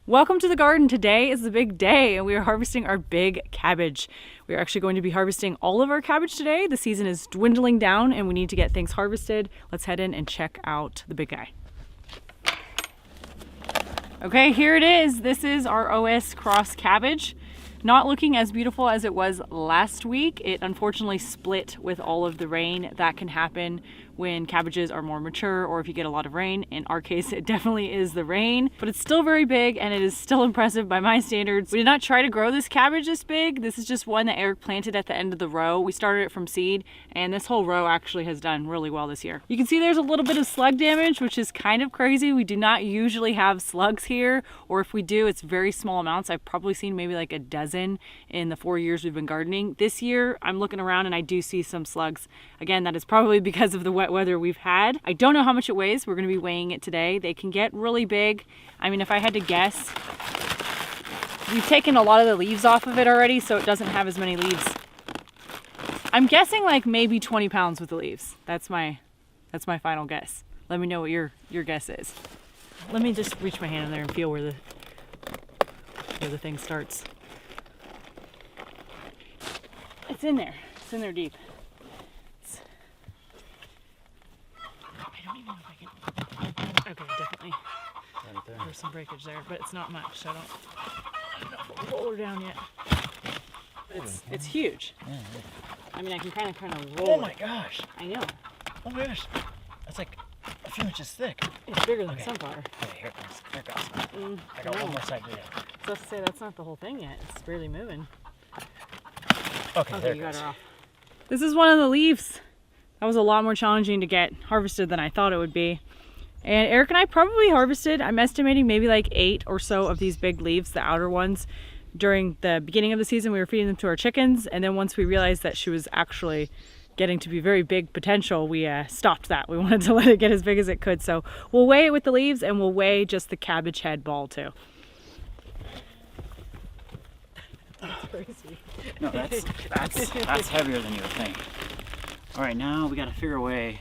Welcome to the garden. Today is the big day and we are harvesting our big cabbage. We are actually going to be harvesting all of our cabbage today. The season is dwindling down and we need to get things harvested. Let's head in and check out the big guy. Okay, here it is. This is our OS Cross cabbage. Not looking as beautiful as it was last week. It unfortunately split with all of the rain. That can happen when cabbages are more mature or if you get a lot of rain. In our case, it definitely is the rain, but it's still very big and it is still impressive by my standards. We did not try to grow this cabbage this big. This is just one that Eric planted at the end of the row. We started it from seed and this whole row actually has done really well this year. You can see there's a little bit of slug damage, which is kind of crazy. We do not usually have slugs here, or if we do, it's very small amounts. I've probably seen maybe like a dozen in the 4 years we've been gardening. This year, I'm looking around and I do see some slugs. Again, that is probably because of the wet weather we've had. I don't know how much it weighs. We're going to be weighing it today. They can get really big. I mean, if I had to guess, we've taken a lot of the leaves off of it already, so it doesn't have as many leaves. I'm guessing like maybe 20 pounds with the leaves. That's my final guess. Let me know what your guess is. Let me just reach my hand in there and feel where the thing starts. It's in there. It's in there deep. I don't even know if I can. Okay, definitely. Right there. There's some breakage there, but it's not much, so I don't roll her down yet. It's huge. Yeah. I mean, I can kind of roll. Oh my gosh! I know. Oh my gosh! That's like a few inches thick. It's bigger than Okay. sunflower. Okay, here it comes. Here it goes. I got no. one more side video. So let's say that's not the whole thing yet. It's barely moving. Okay, there Okay, it you got goes. her off. This is one of the leaves. That was a lot more challenging to get harvested than I thought it would be. And Eric and I probably harvested, I'm estimating maybe like 8 or so of these big leaves, the outer ones. During the beginning of the season, we were feeding them to our chickens. And then once we realized that she was actually getting to be very big potential, we stopped that. We wanted to let it get as big as it could. So we'll weigh it with the leaves and we'll weigh just the cabbage head ball too. That's crazy. No, that's heavier than you would think. All right, now we got to figure a way.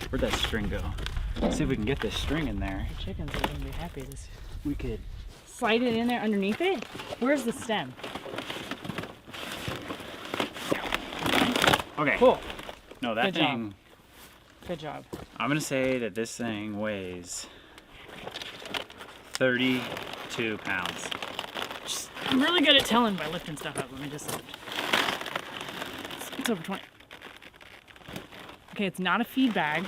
Where'd that string go? Let's see if we can get this string in there. The chickens are gonna be happy. We could. Slide it in there underneath it. Where's the stem? Okay. Cool. No, that Good job. thing. Good job. I'm gonna say that this thing weighs 32 pounds. I'm really good at telling by lifting stuff up. Let me just lift. It's over 20. Okay, it's not a feed bag,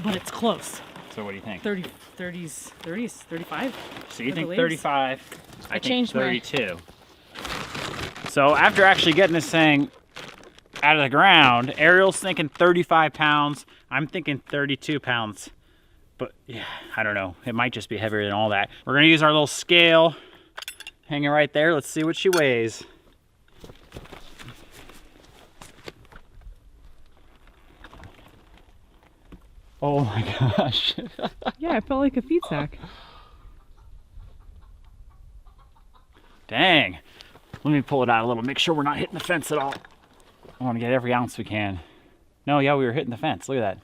but it's close. So what do you think? 30s, 35? So you for think the leaves. 35? I think changed my- 32. So after actually getting this thing out of the ground, Ariel's thinking 35 pounds. I'm thinking 32 pounds. But yeah, I don't know. It might just be heavier than all that. We're gonna use our little scale. Hanging right there. Let's see what she weighs. Oh my gosh. Yeah, it felt like a feed sack. Dang. Let me pull it out a little. Make sure we're not hitting the fence at all. I want to get every ounce we can. No, yeah, we were hitting the fence. Look at that.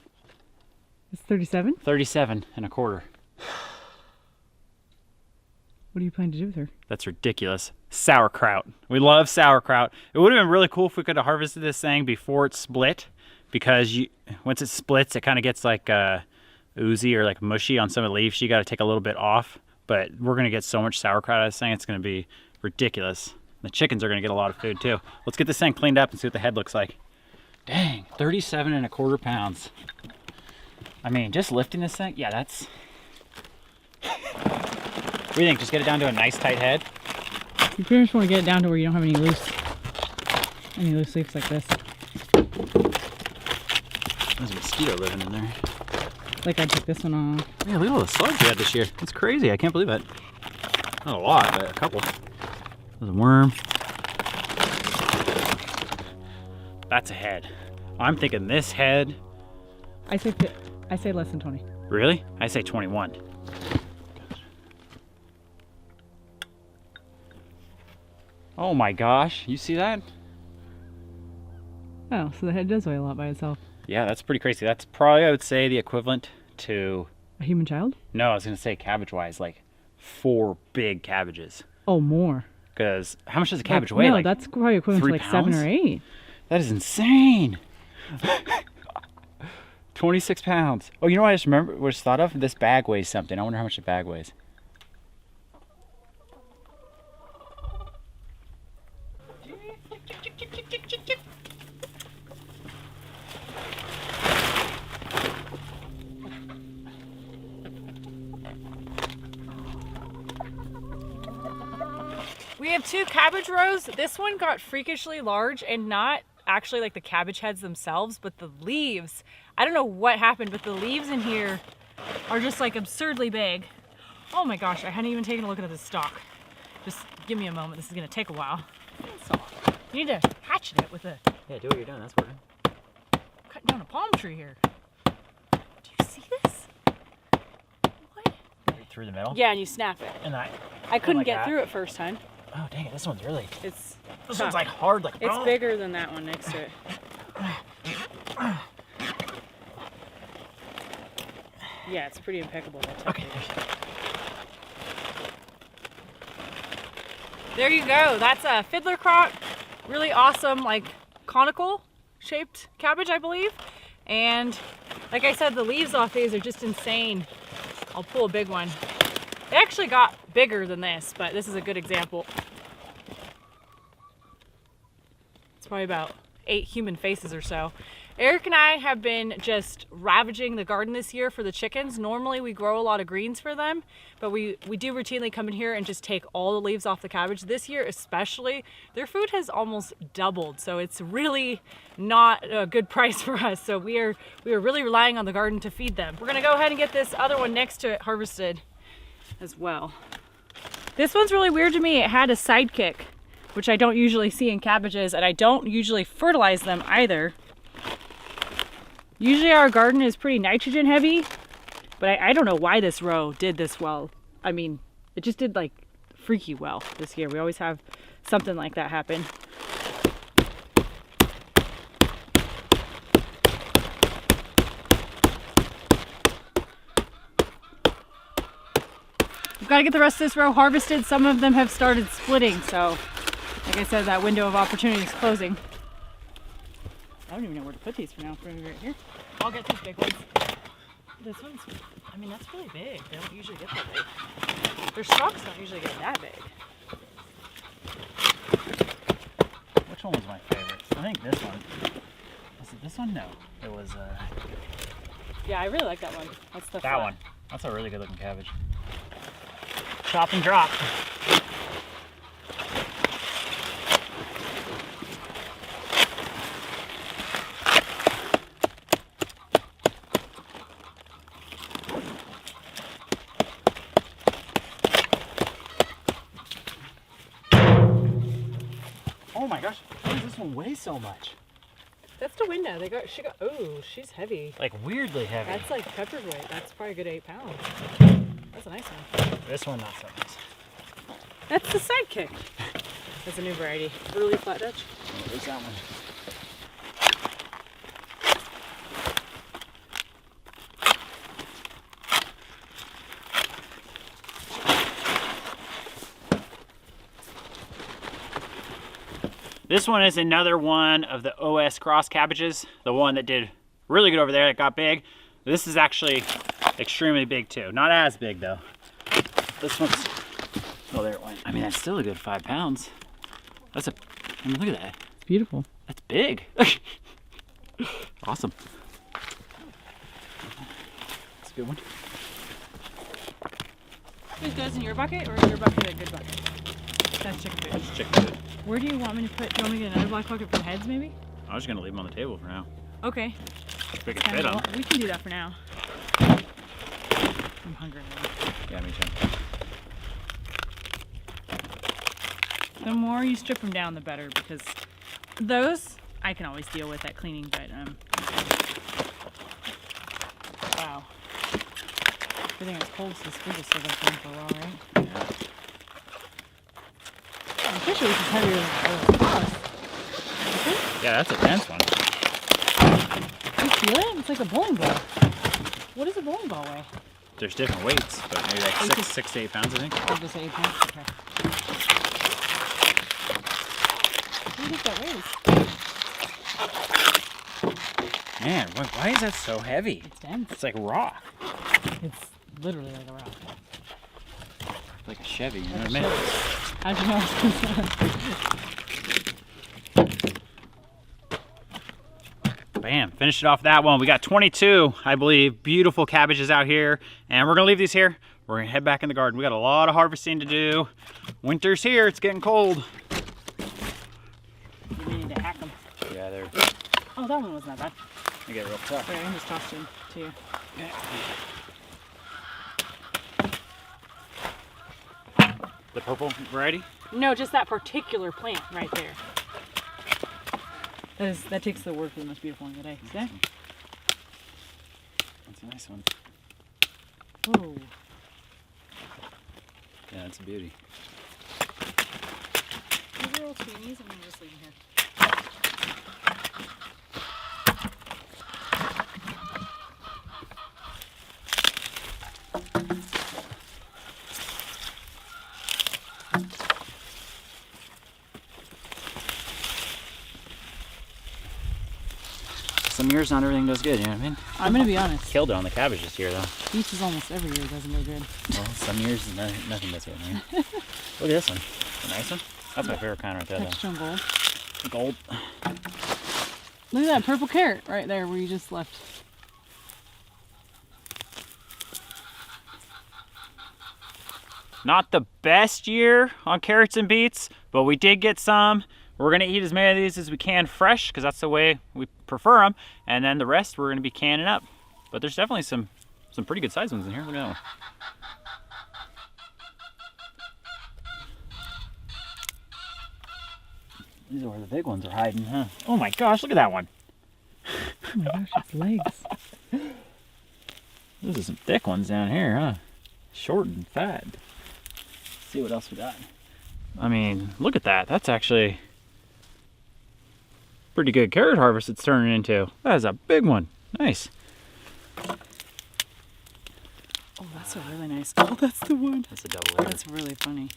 It's 37? 37 and a quarter. What do you plan to do with her? That's ridiculous. Sauerkraut. We love sauerkraut. It would have been really cool if we could have harvested this thing before it split, because once it splits, it kind of gets like oozy or like mushy on some of the leaves. You got to take a little bit off, but we're going to get so much sauerkraut out of this thing. It's going to be ridiculous. The chickens are going to get a lot of food too. Let's get this thing cleaned up and see what the head looks like. Dang, 37 and a quarter pounds. I mean, just lifting this thing, yeah, that's... What do you think? Just get it down to a nice tight head? You pretty much want to get it down to where you don't have any loose leaves like this. There's a mosquito living in there. Like I took this one off. Yeah, look at all the slugs we had this year. It's crazy. I can't believe it. Not a lot, but a couple. There's a worm. That's a head. I'm thinking this head. I say less than 20. Really? I say 21. Oh my gosh, you see that? Oh, so the head does weigh a lot by itself. Yeah, that's pretty crazy. That's probably, I would say, the equivalent to... A human child? No, I was going to say cabbage-wise, like 4 big cabbages. Oh, more. Because how much does a cabbage weigh? No, Like that's probably equivalent to 3 like pounds? 7 or 8. That is insane. 26 pounds. Oh, you know what I just thought of? This bag weighs something. I wonder how much the bag weighs. We have 2 cabbage rows. This one got freakishly large, and not actually like the cabbage heads themselves, but the leaves. I don't know what happened, but the leaves in here are just like absurdly big. Oh my gosh, I hadn't even taken a look at the stalk. Just give me a moment. This is gonna take a while. You need to hatchet it with a... Yeah, do what you're doing. That's working. Cutting down a palm tree here. Do you see this? What? Right through the middle? Yeah, and you snap it. And I couldn't like get that. through it first time. Oh, dang it. This one's really... It's This one's like hard. Like, It's bigger than that one next to it. Yeah, it's pretty impeccable. Okay. There you go. That's a fiddler crot. Really awesome, like conical shaped cabbage, I believe. And like I said, the leaves off these are just insane. I'll pull a big one. They actually got bigger than this, but this is a good example. It's probably about 8 human faces or so. Eric and I have been just ravaging the garden this year for the chickens. Normally we grow a lot of greens for them, but we do routinely come in here and just take all the leaves off the cabbage. This year especially, their food has almost doubled, so it's really not a good price for us. So we are really relying on the garden to feed them. We're gonna go ahead and get this other one next to it harvested as well. This one's really weird to me. It had a sidekick, which I don't usually see in cabbages, and I don't usually fertilize them either. Usually our garden is pretty nitrogen heavy, but I don't know why this row did this well. I mean, it just did like freaky well this year. We always have something like that happen. We've got to get the rest of this row harvested. Some of them have started splitting, so like I said, that window of opportunity is closing. I don't even know where to put these for now. Maybe right here. I'll get these big ones. This one's, I mean, that's really big. They don't usually get that big. Their stalks don't usually get that big. Which one was my favorite? I think this one. Was it this one? No. It was, Yeah, I really like that one. That's the that flat. one. That's a really good looking cabbage. Chop and drop. Oh my gosh, why does this one weigh so much? That's the window. Oh, she's heavy. Like weirdly heavy. That's like pepper's weight. That's probably a good 8 pounds. That's a nice one. This one not so nice. That's the sidekick. That's a new variety. Early flat Dutch. Oh, there's that one. This one is another one of the OS cross cabbages, the one that did really good over there, that got big. This is actually extremely big too. Not as big though. This one's, oh there it went. I mean, that's still a good 5 pounds. That's a, I mean, look at that. It's beautiful. That's big. Awesome. That's a good one. This goes in your bucket, or is your bucket a good bucket? That's chicken food. That's chicken food. Where do you want me to put? Do you want me to get another black bucket for the heads, maybe? I was just gonna leave them on the table for now. Okay. If we can fit them. We can do that for now. I'm hungry now. Yeah, me too. The more you strip them down, the better, because those I can always deal with at cleaning, but wow. Everything that's cold, so this will still go clean for a while, right? Yeah. I'm pretty sure this is heavier than the other. Yeah, that's a dense one. You feel it? It's like a bowling ball. What does a bowling ball weigh? there's different weights, but maybe like 6 to 8 pounds, I think. I'll just say 8 pounds. Okay. What do you think that weighs? Man, why is that so heavy? It's dense. It's like rock. It's literally like a rock. Like a Chevy, you know Like what I mean? how'd you know I was Bam, finished it off that one. We got 22, I believe, beautiful cabbages out here. And we're gonna leave these here. We're gonna head back in the garden. We got a lot of harvesting to do. Winter's here, it's getting cold. We need to hack them. Yeah, they're, Oh, that one was not bad. they get real tough. Sorry, I can just toss them to you. The purple variety? No, just that particular plant right there. That takes the word for the most beautiful one today. See that? That's a nice one. Oh. Yeah, that's a beauty. These are all tweenies. I'm gonna just leave them here. Some years not everything does good, you know what I mean? I'm gonna be honest. Killed it on the cabbage this year though. Beets is almost every year doesn't go good. Well, some years nothing does good, man. Look at this one. A nice one. That's my favorite kind right there Texture and gold. though. Gold. Look at that purple carrot right there where you just left. Not the best year on carrots and beets, but we did get some. We're gonna eat as many of these as we can fresh, because that's the way we prefer them. And then the rest we're gonna be canning up. But there's definitely some pretty good sized ones in here. Look at that one. These are where the big ones are hiding, huh? Oh my gosh, look at that one. Oh my gosh, its legs. Those are some thick ones down here, huh? Short and fat. Let's see what else we got. I mean, look at that. That's actually pretty good carrot harvest it's turning into. That is a big one. Nice. Oh, that's a really nice. Oh, that's the one. That's a double layer. That's really funny.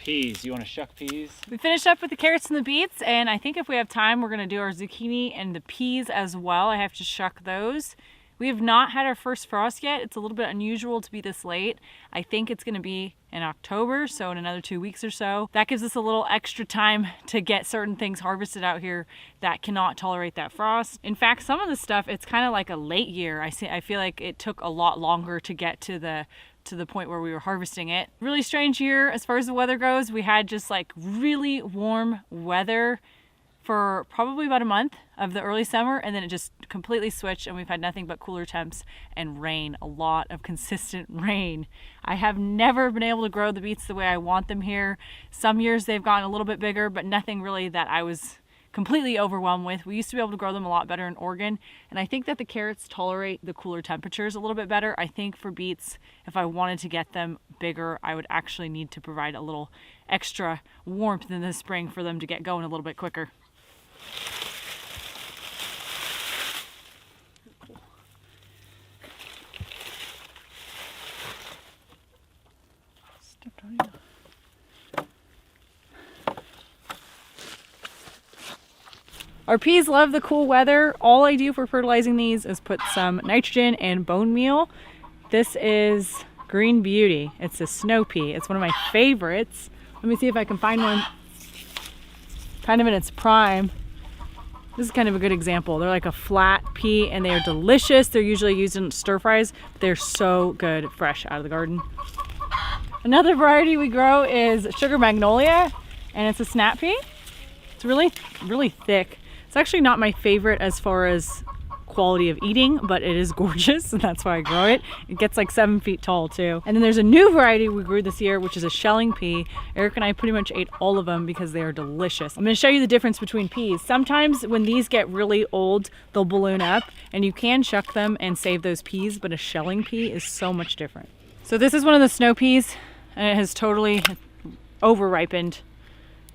Peas. You want to shuck peas? We finished up with the carrots and the beets, and I think if we have time, we're gonna do our zucchini and the peas as well. I have to shuck those. We have not had our first frost yet. It's a little bit unusual to be this late. I think it's gonna be in October, so in another 2 weeks or so. That gives us a little extra time to get certain things harvested out here that cannot tolerate that frost. In fact, some of the stuff, it's kind of like a late year. I feel like it took a lot longer to get to the point where we were harvesting it. Really strange year as far as the weather goes. We had just like really warm weather for probably about a month of the early summer, and then it just completely switched and we've had nothing but cooler temps and rain, a lot of consistent rain. I have never been able to grow the beets the way I want them here. Some years they've gotten a little bit bigger, but nothing really that I was completely overwhelmed with. We used to be able to grow them a lot better in Oregon, and I think that the carrots tolerate the cooler temperatures a little bit better. I think for beets, if I wanted to get them bigger, I would actually need to provide a little extra warmth in the spring for them to get going a little bit quicker. Our peas love the cool weather. All I do for fertilizing these is put some nitrogen and bone meal. This is Green Beauty. It's a snow pea. It's one of my favorites. Let me see if I can find one kind of in its prime. This is kind of a good example. They're like a flat pea and they are delicious. They're usually used in stir fries. They're so good fresh out of the garden. Another variety we grow is Sugar Magnolia, and it's a snap pea. It's really, really thick. It's actually not my favorite as far as quality of eating, but it is gorgeous, and that's why I grow it. It gets like 7 feet tall too. And then there's a new variety we grew this year, which is a shelling pea. Eric and I pretty much ate all of them because they are delicious. I'm gonna show you the difference between peas. Sometimes when these get really old, they'll balloon up, and you can shuck them and save those peas, but a shelling pea is so much different. So this is one of the snow peas, and it has totally over ripened.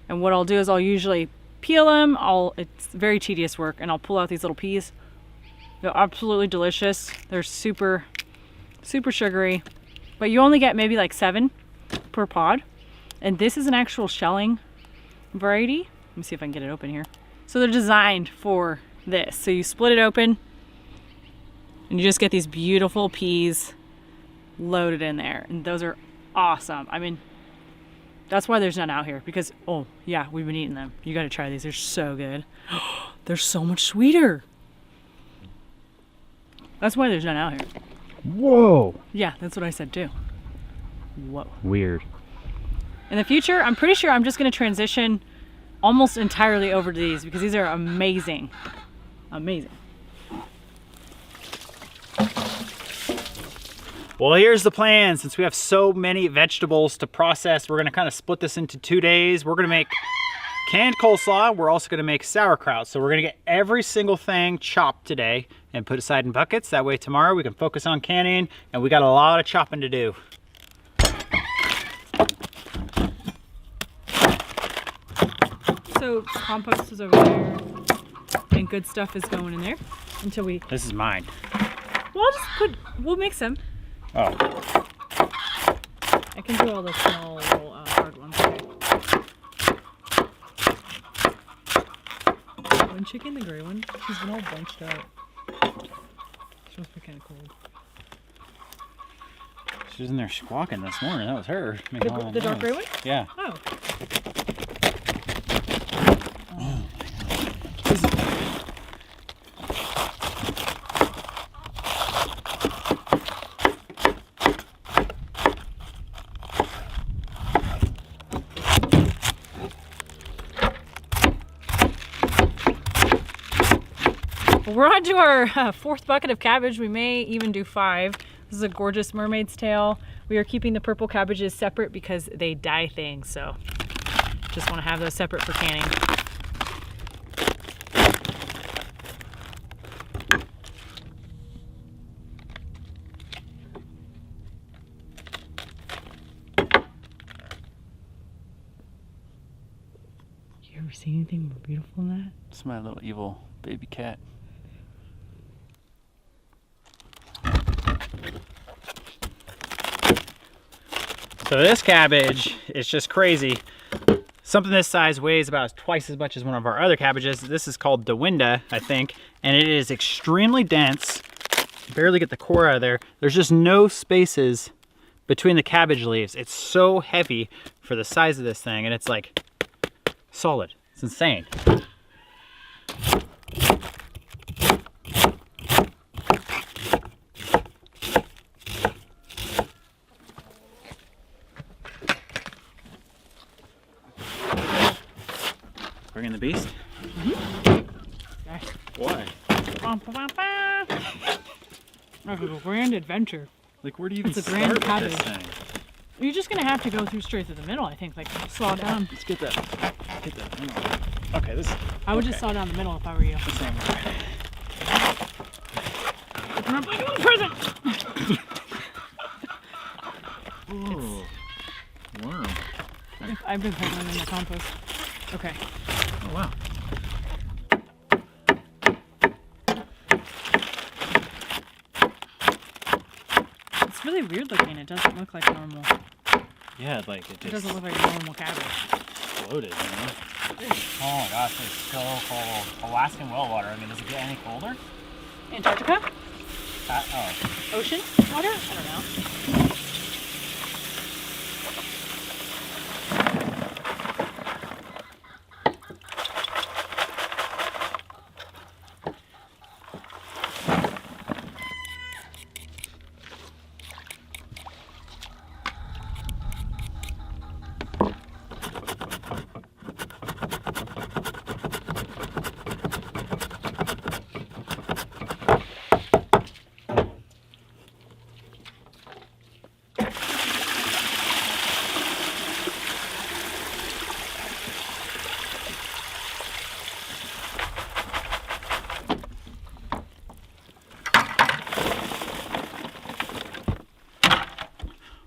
And what I'll do is I'll usually peel them. It's very tedious work, and I'll pull out these little peas. They're absolutely delicious. They're super super sugary, but you only get maybe like 7 per pod. And this is an actual shelling variety. Let me see if I can get it open here. So they're designed for this. So you split it open and you just get these beautiful peas loaded in there. And those are awesome. I mean, that's why there's none out here, because, oh yeah, we've been eating them. You got to try these. They're so good. They're so much sweeter. That's why there's none out here. Whoa. Yeah, that's what I said too. Whoa. Weird. In the future, I'm pretty sure I'm just going to transition almost entirely over to these, because these are amazing. Amazing. Well, here's the plan. Since we have so many vegetables to process, we're gonna kind of split this into 2 days. We're gonna make canned coleslaw. We're also gonna make sauerkraut. So we're gonna get every single thing chopped today and put aside in buckets. That way tomorrow we can focus on canning, and we got a lot of chopping to do. So compost is over there, and good stuff is going in there until we... This is mine. Well, we'll mix them. Oh. I can do all the small little hard ones. Okay. One chicken, the gray one, she's been all bunched out. She must be kind of cold. She was in there squawking this morning. That was her. The dark gray one? Yeah. Oh. We're on to our 4th bucket of cabbage. We may even do 5. This is a gorgeous mermaid's tail. We are keeping the purple cabbages separate because they dye things, so just want to have those separate for canning. You ever seen anything more beautiful than that? It's my little evil baby cat. So this cabbage is just crazy. Something this size weighs about twice as much as one of our other cabbages. This is called Dewinda, I think, and it is extremely dense. Barely get the core out of there. There's just no spaces between the cabbage leaves. It's so heavy for the size of this thing, and it's like solid. It's insane. Bring in the beast? Mm-hmm. Why? Like a grand adventure. Like, where do you even It's a grand start with this cabbage. thing? You're just gonna have to go through straight through the middle, I think. Like, saw down. Let's get that. Get that. Hang on. Okay, this. I would okay. just saw down the middle if I were you. The same way. Open up like a little present. Ooh, worm. I've been putting them in the compost. Okay. Oh wow. It's really weird looking. It doesn't look like normal. Yeah, like it It just doesn't look like normal cabbage. exploded, you know? Oh my gosh, it's so cold. Alaskan well water. I mean, does it get any colder? Antarctica? Oh. Ocean water? I don't know.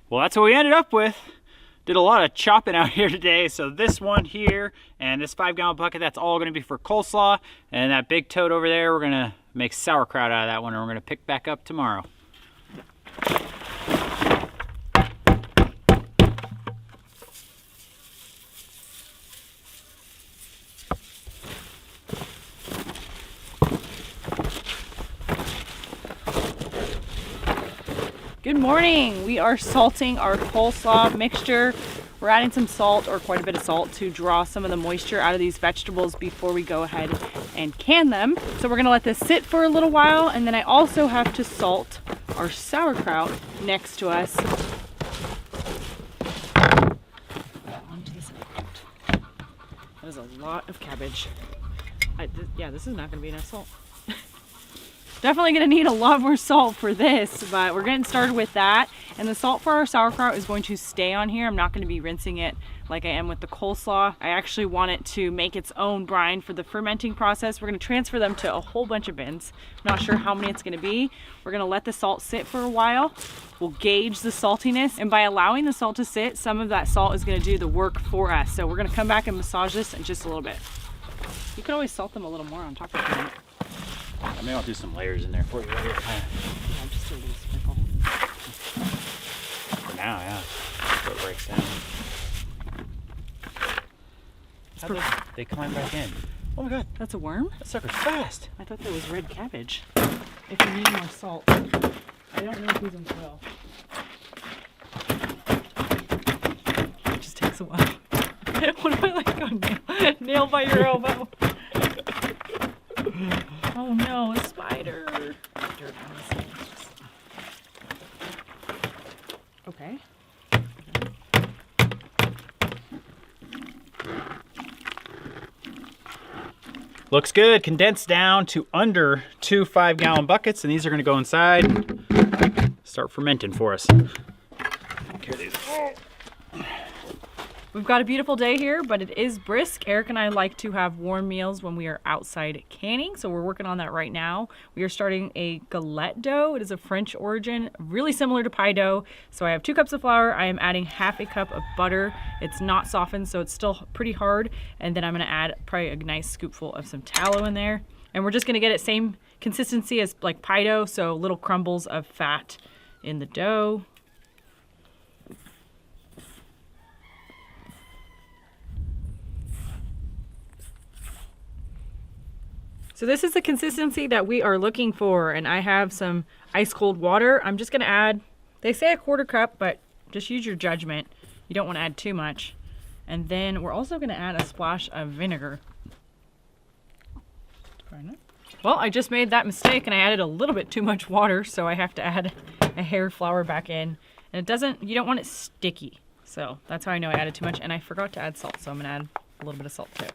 Well, that's what we ended up with. Did a lot of chopping out here today. So this one here and this 5-gallon bucket, that's all gonna be for coleslaw. And that big tote over there, we're gonna make sauerkraut out of that one, and we're gonna pick back up tomorrow. Good morning. We are salting our coleslaw mixture. We're adding some salt, or quite a bit of salt, to draw some of the moisture out of these vegetables before we go ahead and can them. So we're gonna let this sit for a little while, and then I also have to salt our sauerkraut next to us. Onto the sauerkraut. That is a lot of cabbage. Yeah, this is not gonna be enough salt. Definitely gonna need a lot more salt for this, but we're getting started with that. And the salt for our sauerkraut is going to stay on here. I'm not gonna be rinsing it like I am with the coleslaw. I actually want it to make its own brine for the fermenting process. We're gonna transfer them to a whole bunch of bins. I'm not sure how many it's gonna be. We're gonna let the salt sit for a while. We'll gauge the saltiness, and by allowing the salt to sit, some of that salt is gonna do the work for us. So we're gonna come back and massage this in just a little bit. You could always salt them a little more on top of it. I may want to do some layers in there for you right here. Yeah, just a little sprinkle. For now, yeah. So it breaks down. They climb back in. Oh my god, That's a worm? that sucker's fast. I thought that was red cabbage. If you need more salt. I don't know if these ones will. It just takes a while. What if I like go nail by your elbow? Oh no, a spider. Dirt on this thing. Okay. Looks good. Condensed down to under 2 5-gallon buckets, and these are going to go inside. Start fermenting for us. Carry these. We've got a beautiful day here, but it is brisk. Eric and I like to have warm meals when we are outside canning, so we're working on that right now. We are starting a galette dough. It is a French origin, really similar to pie dough. So I have 2 cups of flour. I am adding half a cup of butter. It's not softened, so it's still pretty hard. And then I'm gonna add probably a nice scoopful of some tallow in there. And we're just gonna get it same consistency as like pie dough, so little crumbles of fat in the dough. So this is the consistency that we are looking for, and I have some ice cold water. I'm just gonna add, they say a 1/4 cup, but just use your judgment. You don't wanna add too much. And then we're also gonna add a splash of vinegar. Well, I just made that mistake and I added a little bit too much water, so I have to add a hair flour back in. And you don't want it sticky. So that's how I know I added too much, and I forgot to add salt, so I'm gonna add a little bit of salt too.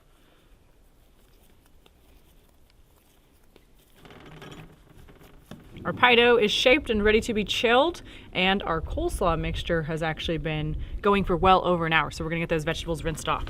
Our pie dough is shaped and ready to be chilled, and our coleslaw mixture has actually been going for well over an hour, so we're gonna get those vegetables rinsed off.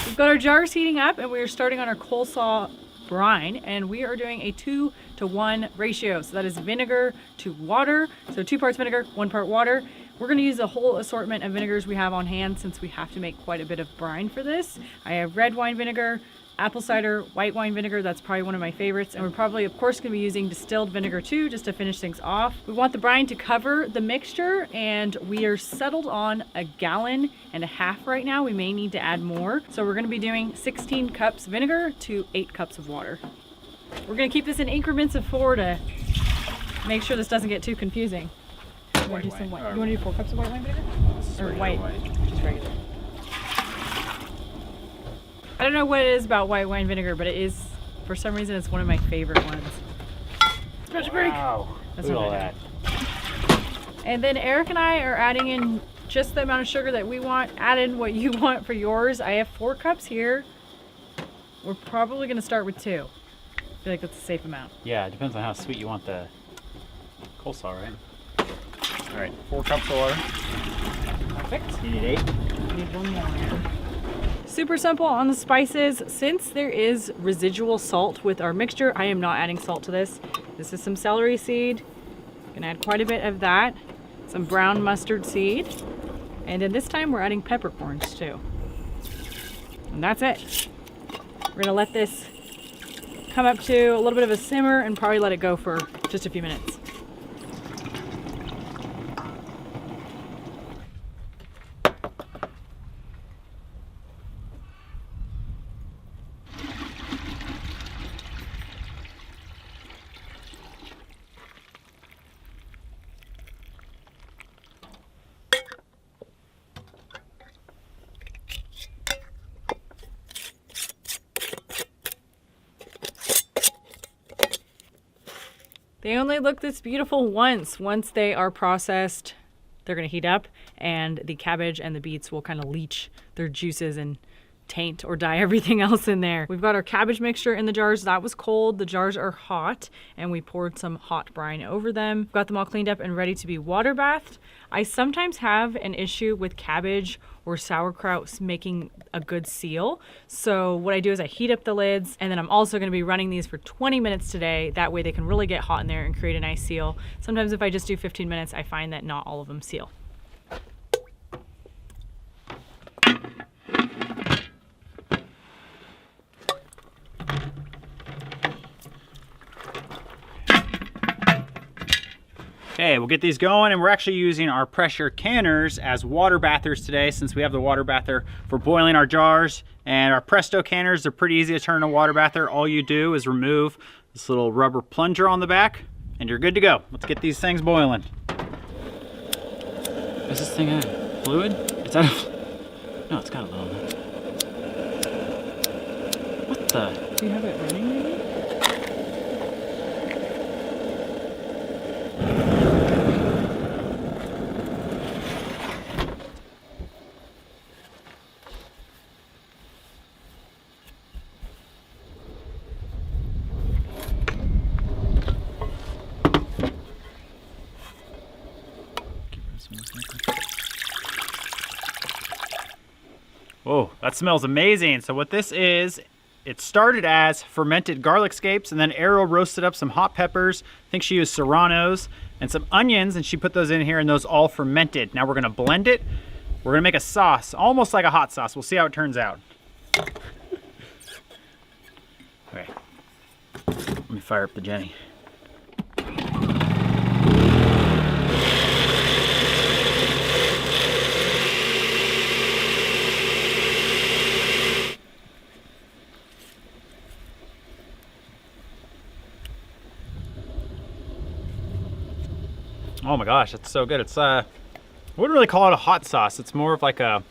We've got our jars heating up, and we are starting on our coleslaw brine, and we are doing a 2-to-1 ratio. So that is vinegar to water. So 2 parts vinegar, 1 part water. We're going to use a whole assortment of vinegars we have on hand since we have to make quite a bit of brine for this. I have red wine vinegar, apple cider, white wine vinegar. That's probably one of my favorites. And we're probably, of course, going to be using distilled vinegar too, just to finish things off. We want the brine to cover the mixture, and we are settled on 1.5 gallons right now. We may need to add more. So we're going to be doing 16 cups vinegar to 8 cups of water. We're going to keep this in increments of 4 to make sure this doesn't get too confusing. You want to do 4 cups of white wine vinegar? Or white, just regular. I don't know what it is about white wine vinegar, but it is, for some reason, it's one of my favorite ones. Wow. That's Look at not all bad. that. And then Eric and I are adding in just the amount of sugar that we want. Add in what you want for yours. I have 4 cups here. We're probably going to start with 2. I feel like that's a safe amount. Yeah, it depends on how sweet you want the coleslaw, right? All right, 4 cups of water. Perfect. You need 8? I need 1 more. Super simple on the spices. Since there is residual salt with our mixture, I am not adding salt to this. This is some celery seed. I'm gonna add quite a bit of that. some brown mustard seed, and then this time we're adding peppercorns too. And that's it. We're gonna let this come up to a little bit of a simmer and probably let it go for just a few minutes. They only look this beautiful once. Once they are processed, they're gonna heat up and the cabbage and the beets will kind of leach their juices and taint or dye everything else in there. We've got our cabbage mixture in the jars. That was cold. The jars are hot and we poured some hot brine over them. Got them all cleaned up and ready to be water bathed. I sometimes have an issue with cabbage or sauerkraut making a good seal. So what I do is I heat up the lids, and then I'm also gonna be running these for 20 minutes today. That way they can really get hot in there and create a nice seal. Sometimes if I just do 15 minutes, I find that not all of them seal. Okay, we'll get these going, and we're actually using our pressure canners as water bathers today, since we have the water bather for boiling our jars. And our Presto canners are pretty easy to turn into a water bather. All you do is remove this little rubber plunger on the back and you're good to go. Let's get these things boiling. Is this thing a fluid? Is that a... No, it's got a little bit. What the? Do you have it running maybe? Whoa, that smells amazing. So what this is, it started as fermented garlic scapes, and then Ariel roasted up some hot peppers. I think she used serranos and some onions, and she put those in here, and those all fermented. Now we're gonna blend it. We're gonna make a sauce, almost like a hot sauce. We'll see how it turns out. Okay, let me fire up the Jenny. Oh my gosh, that's so good. It's I wouldn't really call it a hot sauce. It's more of like a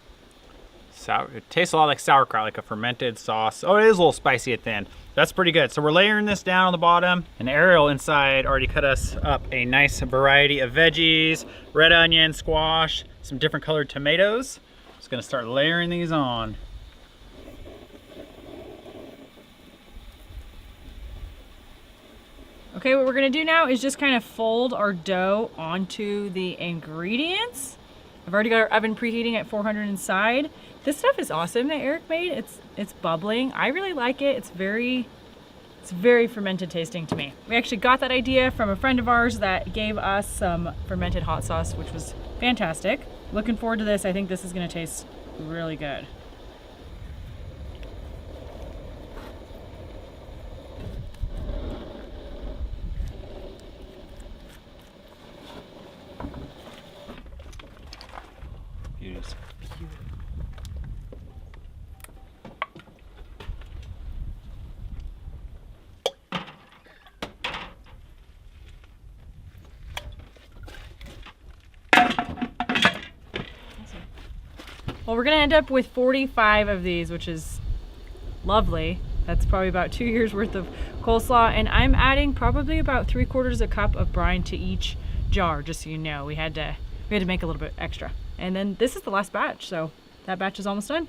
sour. It tastes a lot like sauerkraut, like a fermented sauce. Oh, it is a little spicy at the end. That's pretty good. So we're layering this down on the bottom, and Ariel inside already cut us up a nice variety of veggies, red onion, squash, some different colored tomatoes. Just gonna start layering these on. Okay, what we're gonna do now is just kind of fold our dough onto the ingredients. I've already got our oven preheating at 400 inside. This stuff is awesome that Eric made. It's bubbling. I really like it. It's very fermented tasting to me. We actually got that idea from a friend of ours that gave us some fermented hot sauce, which was fantastic. Looking forward to this. I think this is gonna taste really good. Beauties. Well, we're gonna end up with 45 of these, which is lovely. That's probably about 2 years worth of coleslaw, and I'm adding probably about 3/4 a cup of brine to each jar, just so you know. We had to make a little bit extra. And then this is the last batch, so that batch is almost done.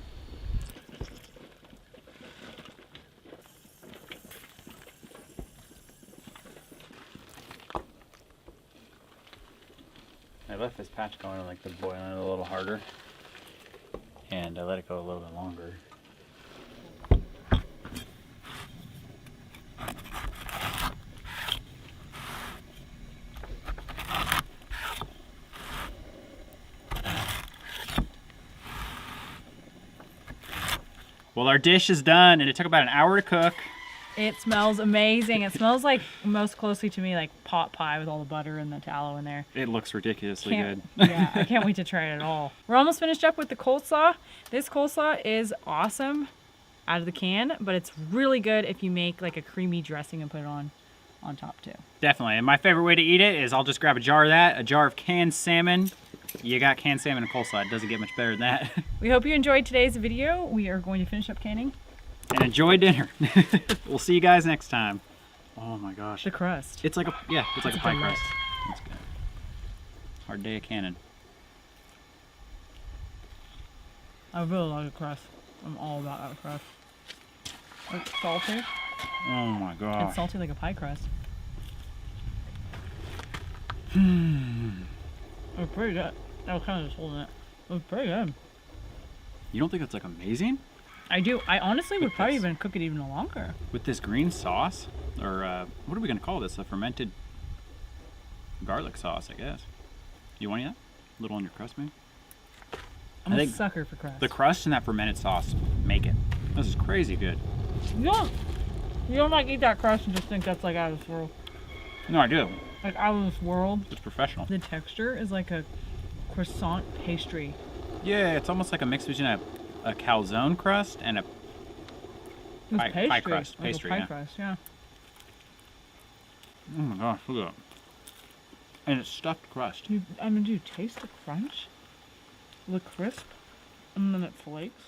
I left this patch going like the boiling a little harder, and I let it go a little bit longer. Well, our dish is done, and it took about an hour to cook. It smells amazing. It smells like most closely to me like pot pie with all the butter and the tallow in there. It looks ridiculously good. Yeah, I can't wait to try it at all. We're almost finished up with the coleslaw. This coleslaw is awesome out of the can, but it's really good if you make like a creamy dressing and put it on top too. Definitely. And my favorite way to eat it is I'll just grab a jar of that, a jar of canned salmon. You got canned salmon and coleslaw. It doesn't get much better than that. We hope you enjoyed today's video. We are going to finish up canning. And enjoy dinner. We'll see you guys next time. Oh my gosh. The crust. It's like a it's like a pie galette. crust. That's good. Hard day of canning. I really like the crust. I'm all about that crust. It's salty. Oh my gosh. It's salty like a pie crust. It's pretty good. I was kind of just holding it. It was pretty good. You don't think it's like amazing? I do. I honestly would With probably this. even cook it even longer. With this green sauce, or what are we gonna call this? A fermented garlic sauce, I guess. You want any of that? A little on your crust, maybe? I'm I a think sucker for crust. The crust and that fermented sauce make it. This is crazy good. You don't like eat that crust and just think that's like out of this world. No, I do. Like out of this world. It's professional. The texture is like a croissant pastry. Yeah, it's almost like a mix between a calzone crust and a It's pie pastry. crust. Like Pastry, a pie yeah. crust, yeah. Oh my gosh, look at that. And it's stuffed crust. Do you taste the crunch? The crisp? And then it flakes?